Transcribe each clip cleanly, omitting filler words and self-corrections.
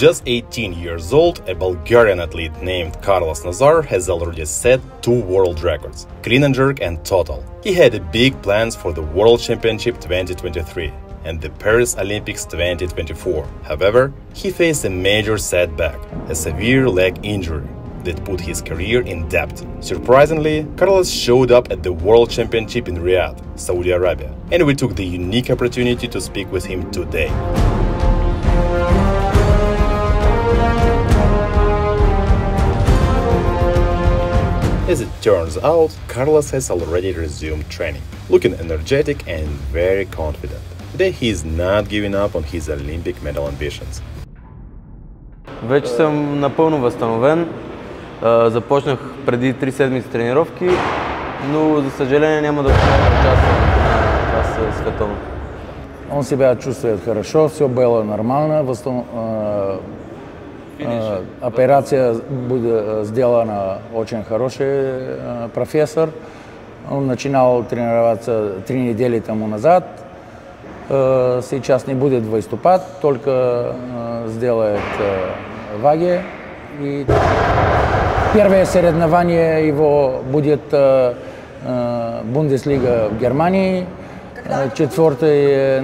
just 18 years old, a Bulgarian athlete named Karlos Nasar has already set 2 world records, clean and jerk and total. He had big plans for the World Championship 2023 and the Paris Olympics 2024. However, he faced a major setback, a severe leg injury that put his career in doubt. Surprisingly, Karlos showed up at the World Championship in Riyadh, Saudi Arabia, and we took the unique opportunity to speak with him today. As it turns out, Karlos has already resumed training, looking energetic and very confident. Today he is not giving up on his Olympic medal ambitions. Вече съм напълно възстановен. Започнах преди 3 седмици тренировки, но за съжаление няма да участвам на това световно. Он себя чувствует хорошо, все было нормально. Операция будет сделана очень хороший профессор. Он начинал тренироваться 3 недели тому назад. Сейчас не будет выступать, только сделает ваги. И первое соревнование его будет Бундеслига в Германии 4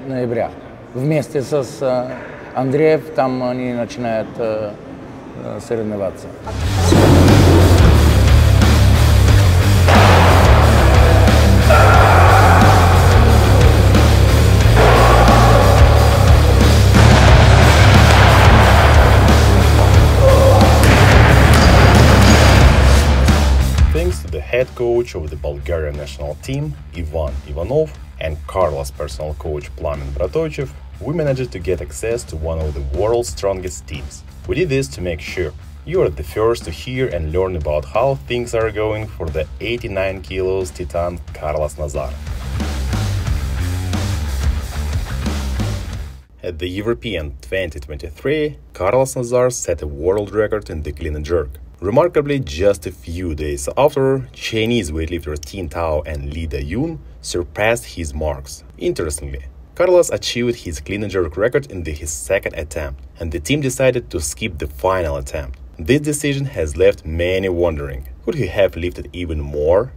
ноября. Вместе с Андреем там они начинают соревноваться. Thanks to the head coach of the Bulgarian national team, Ivan Ivanov, and Karlos' personal coach Plamen Bratochev, we managed to get access to one of the world's strongest teams. We did this to make sure you are the first to hear and learn about how things are going for the 89 kilos Titan Karlos Nasar. At the European 2023, Karlos Nasar set a world record in the clean and jerk. Remarkably, just a few days after, Chinese weightlifter Tin Tao and Li Dayun surpassed his marks. Interestingly, Karlos achieved his clean and jerk record in his second attempt, and the team decided to skip the final attempt. This decision has left many wondering, could he have lifted even more?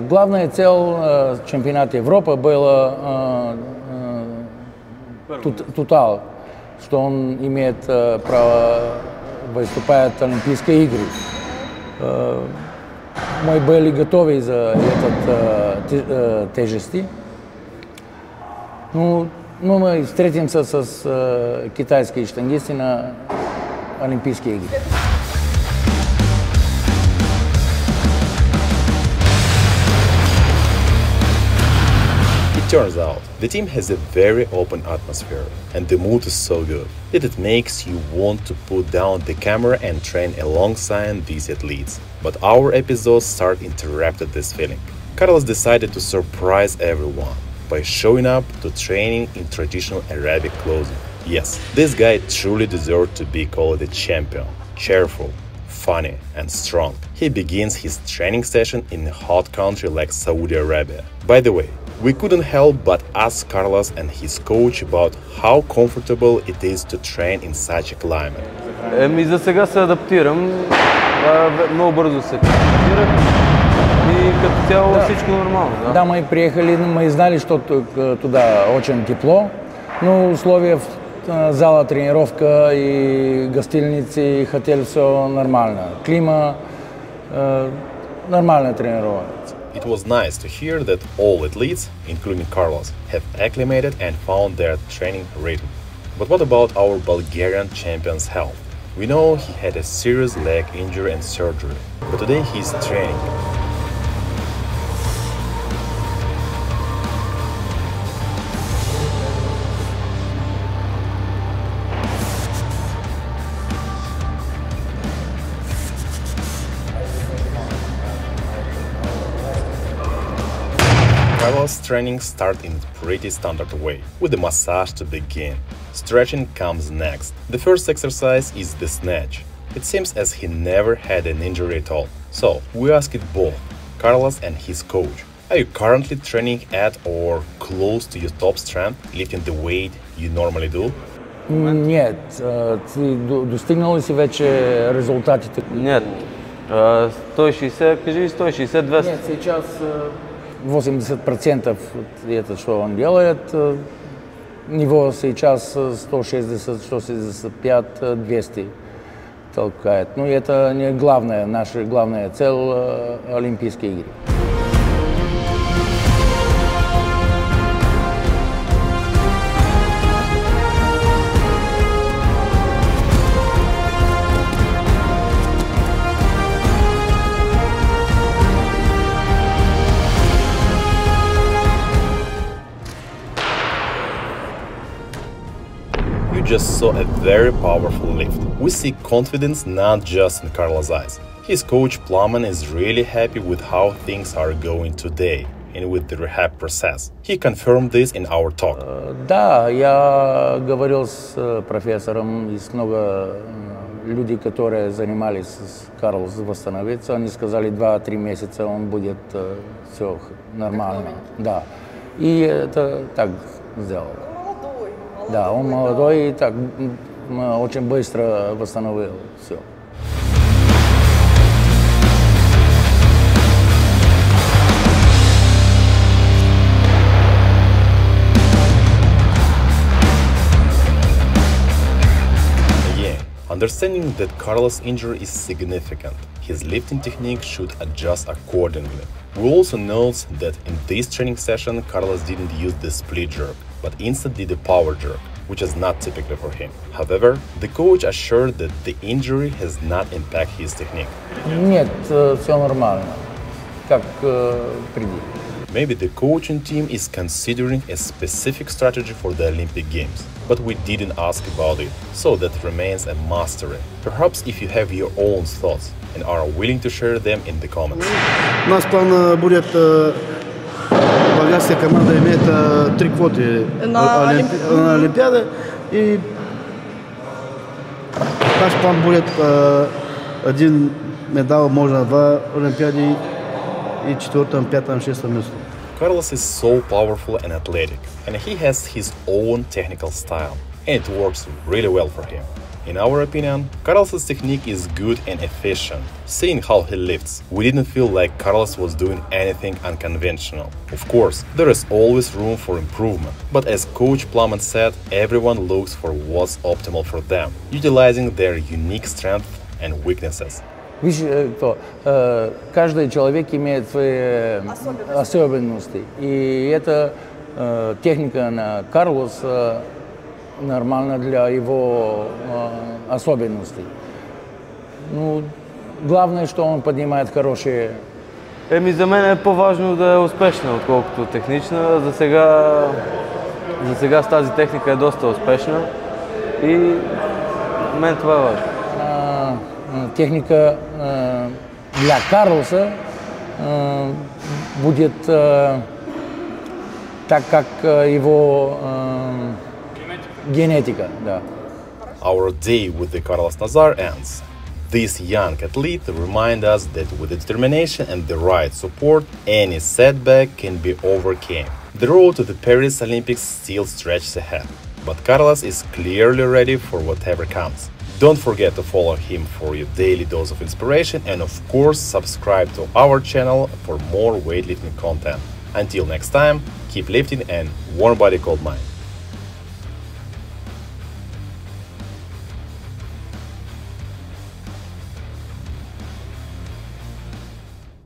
Главная цель чемпионата Европы была тотал, что он имеет право выступать в Олимпийские игры. Мы были готовы за этот тяжести. Ну, мы встретимся с китайской штангистой на Олимпийские игры. It turns out, the team has a very open atmosphere, and the mood is so good that it makes you want to put down the camera and train alongside these athletes. But our episodes start interrupted this feeling. Karlos decided to surprise everyone by showing up to training in traditional Arabic clothing. Yes, this guy truly deserved to be called a champion, cheerful, funny and strong. He begins his training session in a hot country like Saudi Arabia. By the way, we couldn't help but ask Karlos and his coach about how comfortable it is to train in such a climate. За сега се адаптирам, много бързо се адаптирах и като цяло всичко нормално. Да, мы приехали, мы знали, что туда очень тепло, но условия в зала тренировка и гостиницы, и хотель все нормально. Климат, нормально тренироваться. It was nice to hear that all athletes, including Karlos, have acclimated and found their training rhythm. But what about our Bulgarian champion's health? We know he had a serious leg injury and surgery, but today he's training. Karlos' training starts in a pretty standard way, with the massage to begin. Stretching comes next. The first exercise is the snatch. It seems as he never had an injury at all. So, we asked both, Karlos and his coach, are you currently training at or close to your top strength, lifting the weight you normally do? Нет, ти достигнал ли си вече резултатите? Нет. 160, кажи 160, 200. Нет, сейчас 80% это, что он делает, него сейчас 160, 165, 200 толкает. Ну, это не главное, наша главная цель Олимпийские игры. You just saw a very powerful lift. We see confidence not just in Karlos' eyes. His coach Plamen is really happy with how things are going today and with the rehab process. He confirmed this in our talk. Да, я говорил с профессором и с много людей, которые занимались с Карлосом восстановиться. Они сказали, 2-3 месяца он будет все нормально. Да. И это так сделал. Да, он молодой и так очень быстро восстановил все. Understanding that Karlos' injury is significant, his lifting technique should adjust accordingly. We also note that in this training session, Karlos didn't use the split jerk, but instead did a power jerk, which is not typical for him. However, the coach assured that the injury has not impacted his technique. Нет, все нормально, как преди. Maybe the coaching team is considering a specific strategy for the Olympic Games, but we didn't ask about it, so that remains a mystery. Perhaps if you have your own thoughts and are willing to share them in the comments. У нас план будет българская команда имеет 3 квоты на Олимпиада, и наш план будет один медал, можно 2 Олимпиады и 4-м, 5-м, 6-м место. Karlos is so powerful and athletic, and he has his own technical style, and it works really well for him. In our opinion, Karlos' technique is good and efficient. Seeing how he lifts, we didn't feel like Karlos was doing anything unconventional. Of course, there is always room for improvement, but as Coach Plamen said, everyone looks for what's optimal for them, utilizing their unique strengths and weaknesses. Видишь, каждый человек имеет свои особенности, и эта техника на Карлос нормальна для его особенностей. Ну, главное, что он поднимает хорошие. За мен е по-важно да е успешна, отколкото технична. За сега с тази техника е доста успешна и мен това е важно. Техника для Карлоса будет так, как его генетика. Да. Our day with the Karlos Nasar ends. This young athlete reminds us that with determination and the right support, any setback can be overcome. The road to the Paris Olympics still stretches ahead, but Karlos is clearly ready for whatever comes. Don't forget to follow him for your daily dose of inspiration, and of course subscribe to our channel for more weightlifting content. Until next time, keep lifting and one body cold mind.